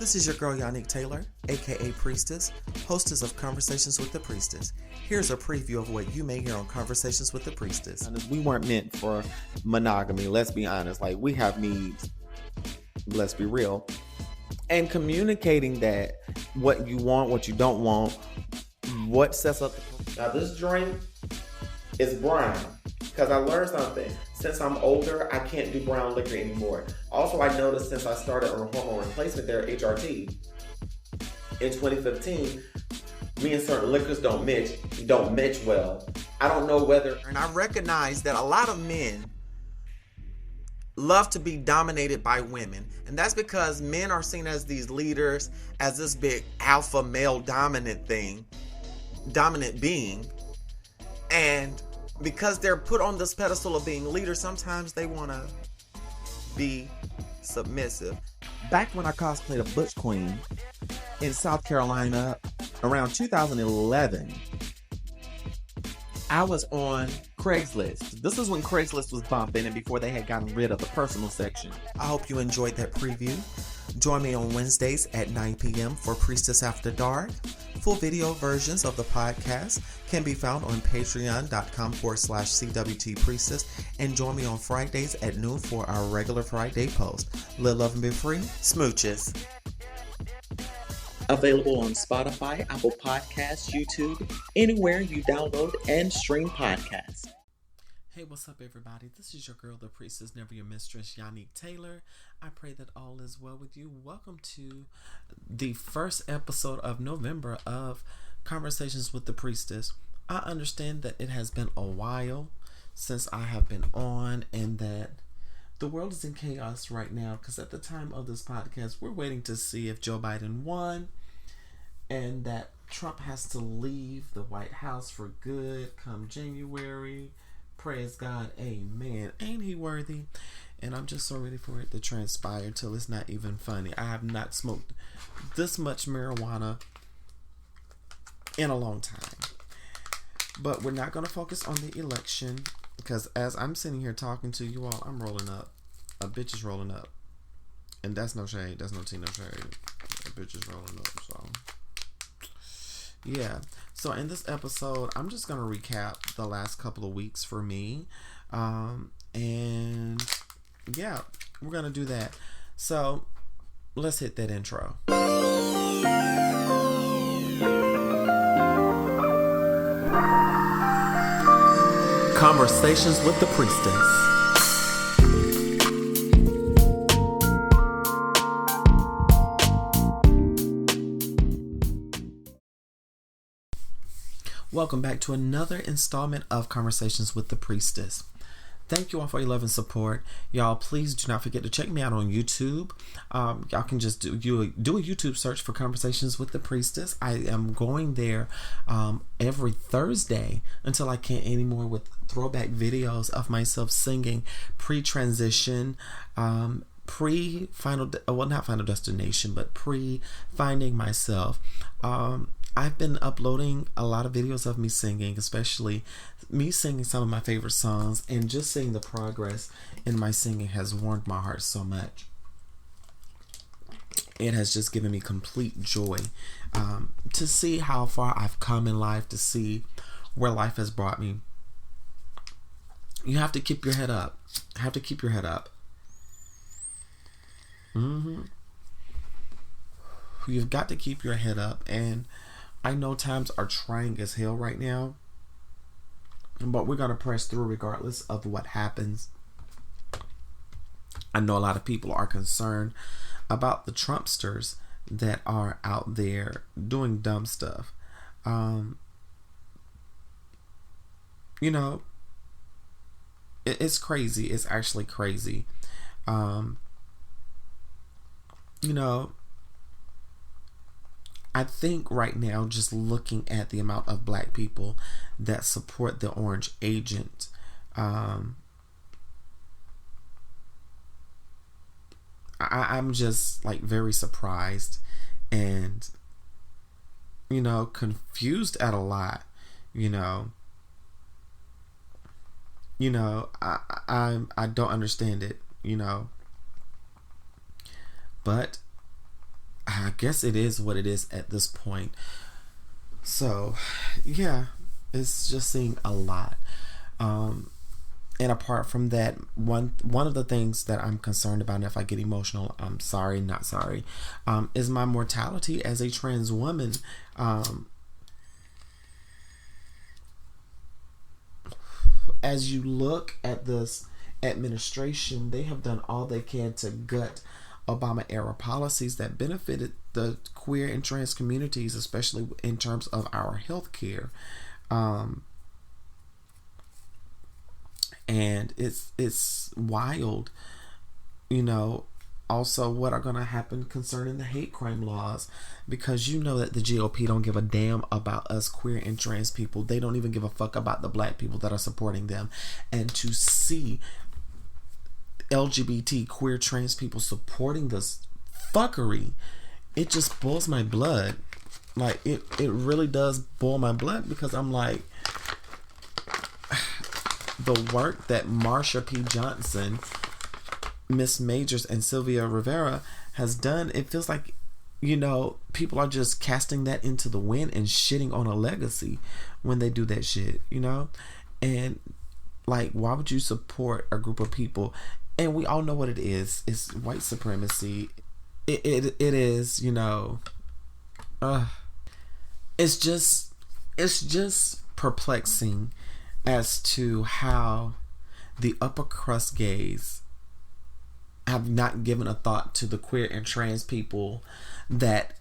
This is your girl Yannick Taylor, aka Priestess, hostess of Conversations with the Priestess. Here's a preview of what you may hear on Conversations with the Priestess. We weren't meant for monogamy, let's be honest. Like, we have needs, let's be real. And communicating that, what you want, what you don't want, what sets up. Now this drink is brown, because I learned something. Since I'm older, I can't do brown liquor anymore. Also, I noticed since I started on hormone replacement therapy, HRT, in 2015, me and certain liquors don't match well. I don't know whether... And I recognize that a lot of men love to be dominated by women. And that's because men are seen as these leaders, as this big alpha male dominant being. And because they're put on this pedestal of being leaders, sometimes they want to be submissive. Back when I cosplayed a Butch Queen in South Carolina around 2011, I was on Craigslist. This is when Craigslist was bumping and before they had gotten rid of the personal section. I hope you enjoyed that preview. Join me on Wednesdays at 9 p.m. for Priestess After Dark. Full video versions of the podcast can be found on patreon.com/CWTPriestess, and join me on Fridays at noon for our regular Friday post. Live, love, and be free. Smooches. Available on Spotify, Apple Podcasts, YouTube, anywhere you download and stream podcasts. Hey, what's up, everybody? This is your girl, the Priestess, never your mistress, Yannick Taylor. I pray that all is well with you. Welcome to the first episode of November of Conversations with the Priestess. I understand that it has been a while since I have been on, and that the world is in chaos right now, because at the time of this podcast, we're waiting to see if Joe Biden won and that Trump has to leave the White House for good come January. Praise God, amen. Ain't he worthy? And I'm just so ready for it to transpire till it's not even funny. I have not smoked this much marijuana in a long time. But we're not going to focus on the election, because as I'm sitting here talking to you all, I'm rolling up. A bitch is rolling up. And that's no shade. That's no tea, no shade. A bitch is rolling up, so... yeah. So in this episode, I'm just going to recap the last couple of weeks for me. And yeah, we're going to do that. So let's hit that intro. Conversations with the Priestess. Welcome back to another installment of Conversations with the Priestess. Thank you all for your love and support. Y'all, please do not forget to check me out on YouTube. Y'all can just do a YouTube search for Conversations with the Priestess. I am going there every Thursday until I can't anymore, with throwback videos of myself singing pre-transition, not Final Destination, but pre-finding myself. I've been uploading a lot of videos of me singing, especially me singing some of my favorite songs, and just seeing the progress in my singing has warmed my heart so much. It has just given me complete joy to see how far I've come in life, to see where life has brought me. You have to keep your head up. You've got to keep your head up, and I know times are trying as hell right now, but we're going to press through regardless of what happens. I know a lot of people are concerned about the Trumpsters that are out there doing dumb stuff. It's crazy. It's actually crazy. I think right now, just looking at the amount of black people that support the orange agent, I'm just like very surprised and, confused at a lot, I don't understand it, but I guess it is what it is at this point. So, yeah, it's just seeing a lot. And apart from that, one of the things that I'm concerned about, and if I get emotional, I'm sorry, not sorry, is my mortality as a trans woman. As you look at this administration, they have done all they can to gut Obama era policies that benefited the queer and trans communities, especially in terms of our health care. And it's wild, also what are going to happen concerning the hate crime laws, because that the GOP don't give a damn about us queer and trans people. They don't even give a fuck about the black people that are supporting them. And to see LGBT queer trans people supporting this fuckery, it just boils my blood. Like, it really does boil my blood, because I'm like, the work that Marsha P. Johnson, Miss Majors, and Sylvia Rivera has done, it feels like, people are just casting that into the wind and shitting on a legacy when they do that shit, And, like, why would you support a group of people? And we all know what it is. It's white supremacy. It is, it's just perplexing as to how the upper crust gays have not given a thought to the queer and trans people that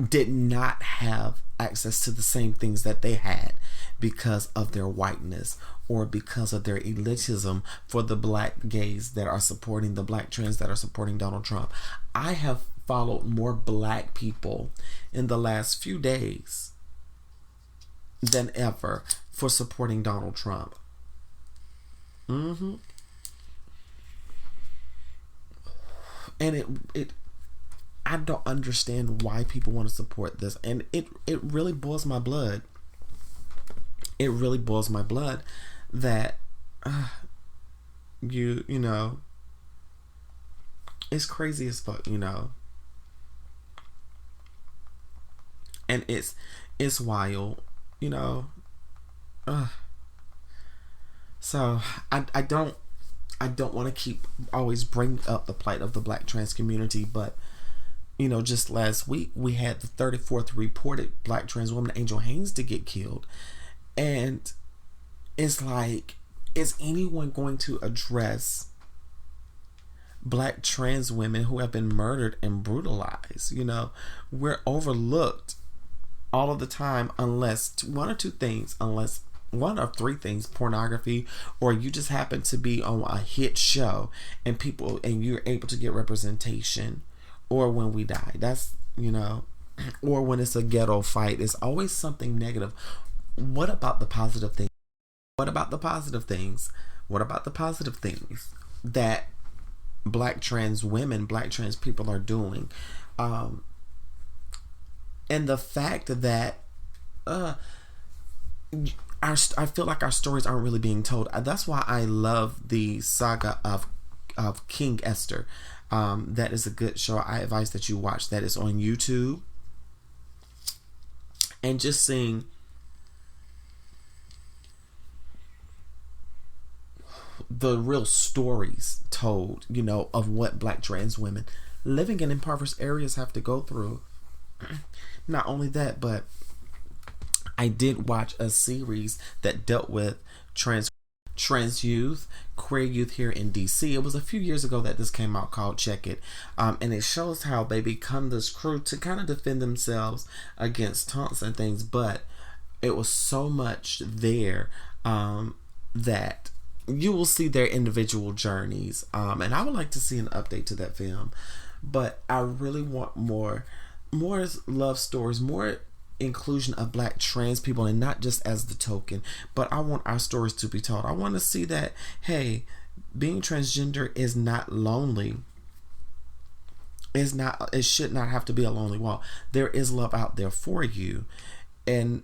did not have access to the same things that they had because of their whiteness, or because of their elitism for the black gays that are supporting, the black trans that are supporting Donald Trump. I have followed more black people in the last few days than ever for supporting Donald Trump. And it I don't understand why people want to support this, and it really boils my blood. It really boils my blood that it's crazy as fuck, and it's wild, So I don't want to keep always bring up the plight of the black trans community, but just last week we had the 34th reported black trans woman, Angel Haynes, to get killed. And it's like, is anyone going to address black trans women who have been murdered and brutalized? We're overlooked all of the time, unless one of three things: pornography, or you just happen to be on a hit show and you're able to get representation, or when we die. That's, or when it's a ghetto fight. It's always something negative. What about the positive things? What about the positive things? What about the positive things that black trans women, black trans people are doing? And the fact that I feel like our stories aren't really being told. That's why I love the saga of King Esther. That is a good show. I advise that you watch. That is on YouTube. And just seeing the real stories told, of what black trans women living in impoverished areas have to go through. Not only that, but I did watch a series that dealt with trans youth, queer youth here in DC. It was a few years ago that this came out, called Check It. And it shows how they become this crew to kind of defend themselves against taunts and things. But it was so much there that you will see their individual journeys. And I would like to see an update to that film. But I really want more love stories, more inclusion of black trans people, and not just as the token, but I want our stories to be told. I want to see that, hey, being transgender is not lonely. It should not have to be a lonely wall. There is love out there for you. And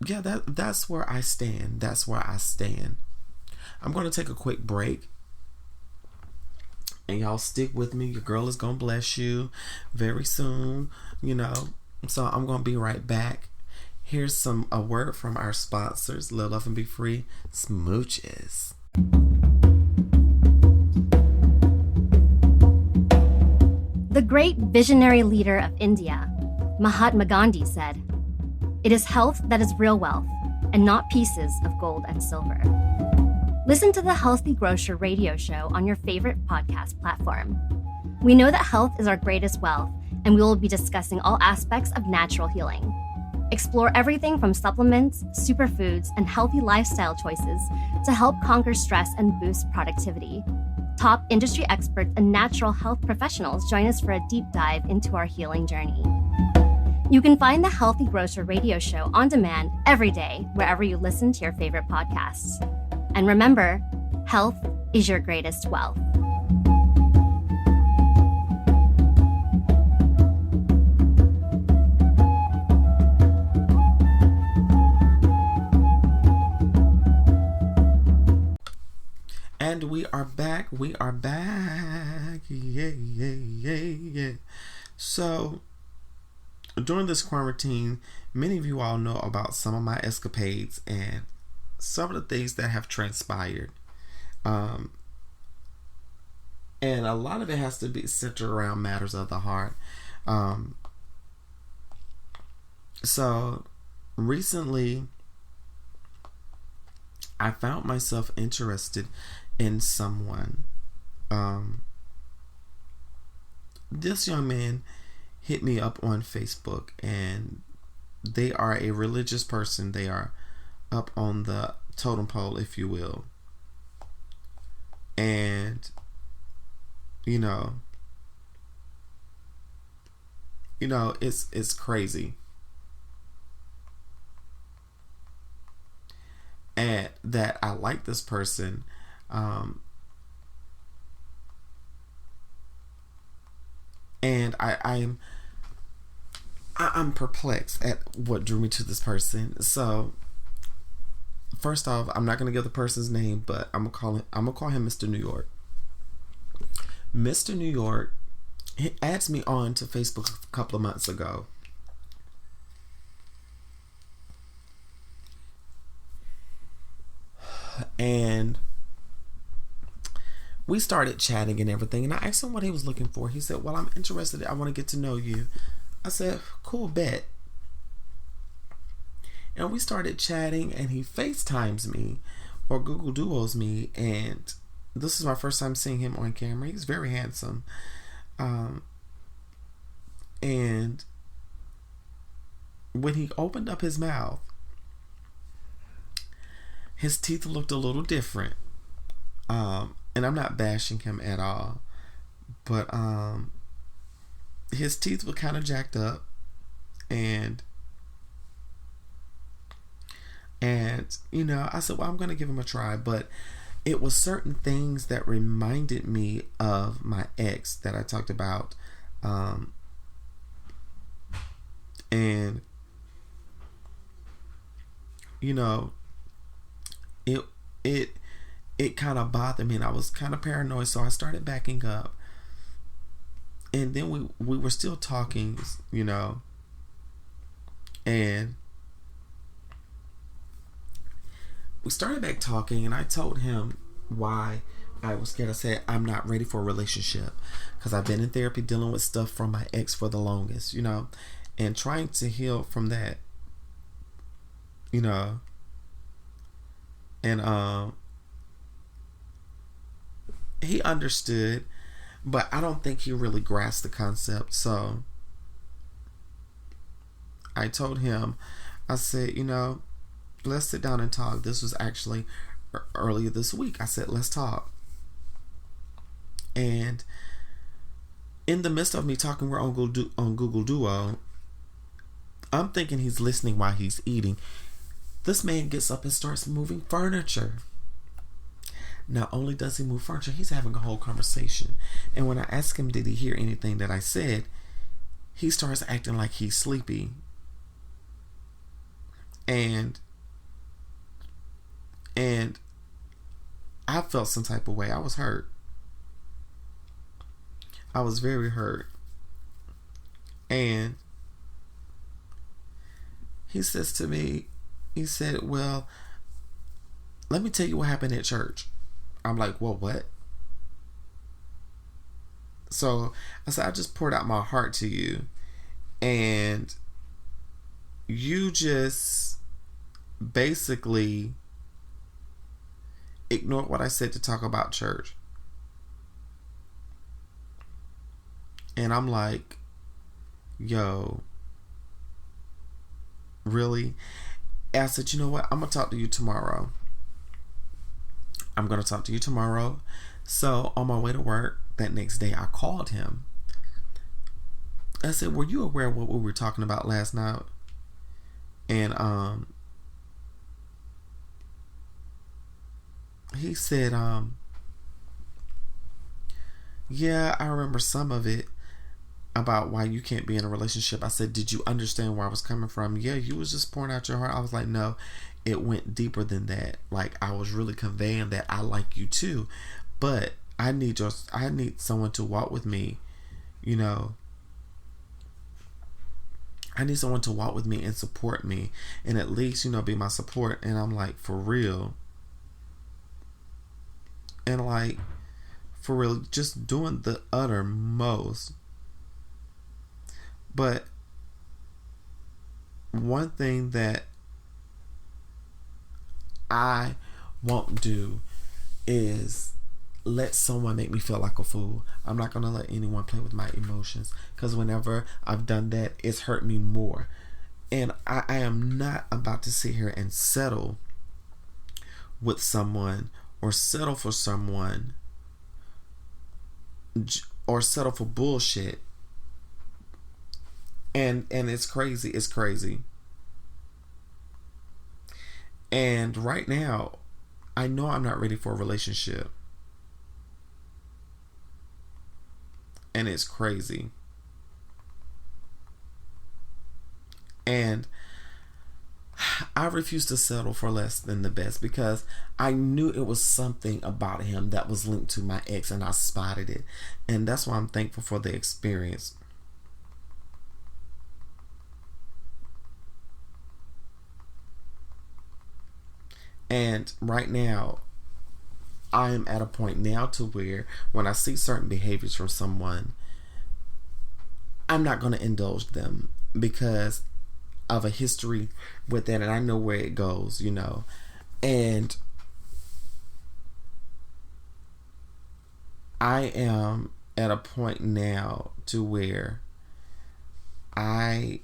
yeah, that's where I stand. That's where I stand. I'm going to take a quick break. And y'all stick with me. Your girl is going to bless you very soon, you know. So I'm going to be right back. Here's a word from our sponsors. Live, Love, and Be Free. Smooches. The great visionary leader of India, Mahatma Gandhi, said, "It is health that is real wealth, and not pieces of gold and silver." Listen to the Healthy Grocer radio show on your favorite podcast platform. We know that health is our greatest wealth, and we will be discussing all aspects of natural healing. Explore everything from supplements, superfoods, and healthy lifestyle choices to help conquer stress and boost productivity. Top industry experts and natural health professionals join us for a deep dive into our healing journey. You can find the Healthy Grocer radio show on demand every day wherever you listen to your favorite podcasts. And remember, health is your greatest wealth. And we are back. We are back. Yeah. So, during this quarantine, many of you all know about some of my escapades and some of the things that have transpired. And a lot of it has to be centered around matters of the heart. So, recently, I found myself interested in someone. This young man hit me up on Facebook, and they are a religious person. They are up on the totem pole, if you will. And you know, it's crazy. And that I like this person. And I'm perplexed at what drew me to this person. So first off, I'm not gonna give the person's name, but I'm gonna call him Mr. New York. Mr. New York, he adds me on to Facebook a couple of months ago. And we started chatting and everything, and I asked him what he was looking for. He said, "Well, I'm interested. I want to get to know you." I said, "Cool, bet." And we started chatting, and he FaceTimes me or Google Duos me, and this is my first time seeing him on camera. He's very handsome. And when he opened up his mouth, his teeth looked a little different. And I'm not bashing him at all, but his teeth were kind of jacked up, and you know, I said, well, I'm gonna give him a try, but it was certain things that reminded me of my ex that I talked about, and you know, it kind of bothered me, and I was kind of paranoid, so I started backing up. And then we were still talking, you know, and we started back talking, and I told him why I was scared. I said, I'm not ready for a relationship because I've been in therapy dealing with stuff from my ex for the longest, you know, and trying to heal from that, you know. And he understood, but I don't think he really grasped the concept. So I told him, I said, you know, let's sit down and talk. This was actually earlier this week. I said, let's talk. And in the midst of me talking, we're on Google Duo. I'm thinking he's listening while he's eating. This man gets up and starts moving furniture. Not only does he move furniture, he's having a whole conversation. And when I ask him, did he hear anything that I said, he starts acting like he's sleepy. And I felt some type of way. I was hurt. I was very hurt. And he says to me, he said, well, let me tell you what happened at church. I'm like, well, what? So I said, I just poured out my heart to you, and you just basically ignored what I said to talk about church. And I'm like, yo, really? And I said, you know what? I'm going to talk to you tomorrow. So on my way to work that next day, I called him. I said, were you aware of what we were talking about last night? And he said, yeah, I remember some of it about why you can't be in a relationship. I said, did you understand where I was coming from? Yeah, you was just pouring out your heart. I was like, no, it went deeper than that. Like, I was really conveying that I like you too, but I need someone to walk with me, you know. I need someone to walk with me and support me, and at least, you know, be my support. And I'm like, for real. And like, for real, just doing the uttermost. But one thing that I won't do is let someone make me feel like a fool. I'm not going to let anyone play with my emotions, because whenever I've done that, it's hurt me more. And I am not about to sit here and settle with someone, or settle for someone, or settle for bullshit. And it's crazy. And right now, I know I'm not ready for a relationship. And it's crazy. And I refuse to settle for less than the best, because I knew it was something about him that was linked to my ex, and I spotted it. And that's why I'm thankful for the experience. And right now, I'm at a point now to where when I see certain behaviors from someone, I'm not going to indulge them because of a history with that, and I know where it goes, you know. And I am at a point now to where I'm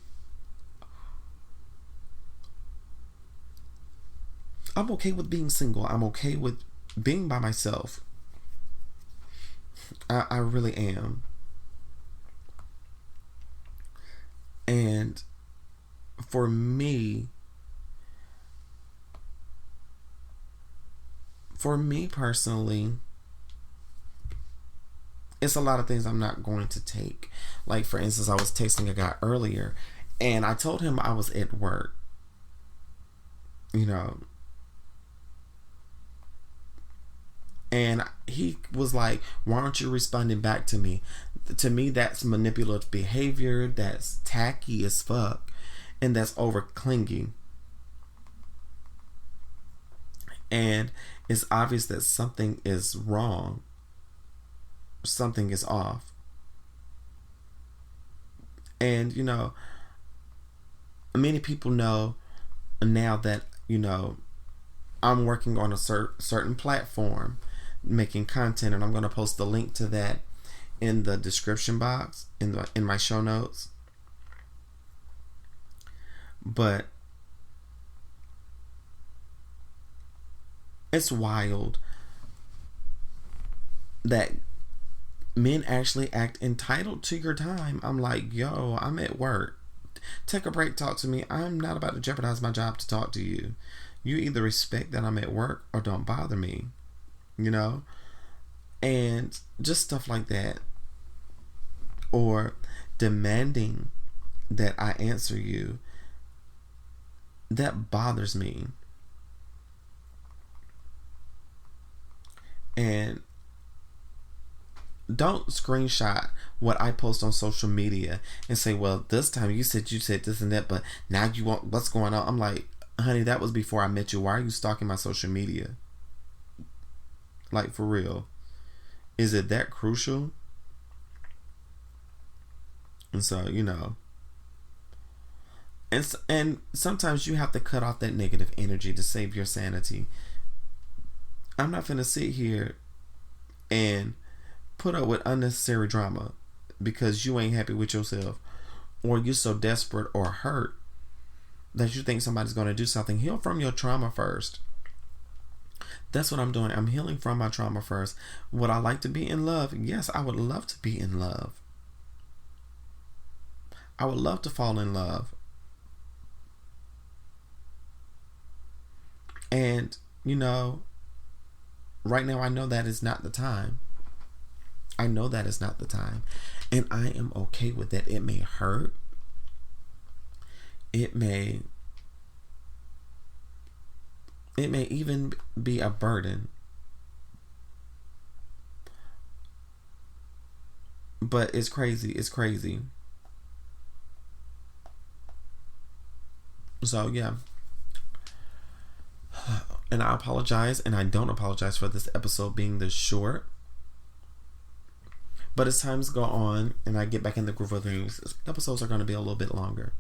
okay with being single. I'm okay with being by myself. I really am. And for me personally, it's a lot of things I'm not going to take. Like, for instance, I was texting a guy earlier, and I told him I was at work, you know. And he was like, why aren't you responding back to me? To me, that's manipulative behavior. That's tacky as fuck. And that's over clinging. And it's obvious that something is wrong. Something is off. And, you know, many people know now that, you know, I'm working on a certain platform, making content, and I'm going to post the link to that in the description box, in my show notes. But it's wild that men actually act entitled to your time. I'm like, yo, I'm at work. Take a break, talk to me. I'm not about to jeopardize my job to talk to you. You either respect that I'm at work or don't bother me, you know? And just stuff like that. Or demanding that I answer you. That bothers me. And don't screenshot what I post on social media and say, well, this time you said this and that, but now you want what's going on. I'm like, honey, that was before I met you. Why are you stalking my social media? Like, for real. Is it that crucial? And so, you know. And sometimes you have to cut off that negative energy to save your sanity. I'm not finna sit here and put up with unnecessary drama because you ain't happy with yourself, or you're so desperate or hurt that you think somebody's going to do something. Heal from your trauma first. That's what I'm doing. I'm healing from my trauma first. Would I like to be in love? Yes, I would love to be in love. I would love to fall in love. And, you know, right now I know that is not the time. I know that is not the time. And I am okay with that. It may hurt. It may even be a burden. But it's crazy. It's crazy. So, yeah. And I apologize, and I don't apologize for this episode being this short. But as times go on and I get back in the groove of things, episodes are going to be a little bit longer.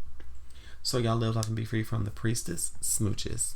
So y'all live, love, and be free from the Priestess. Smooches.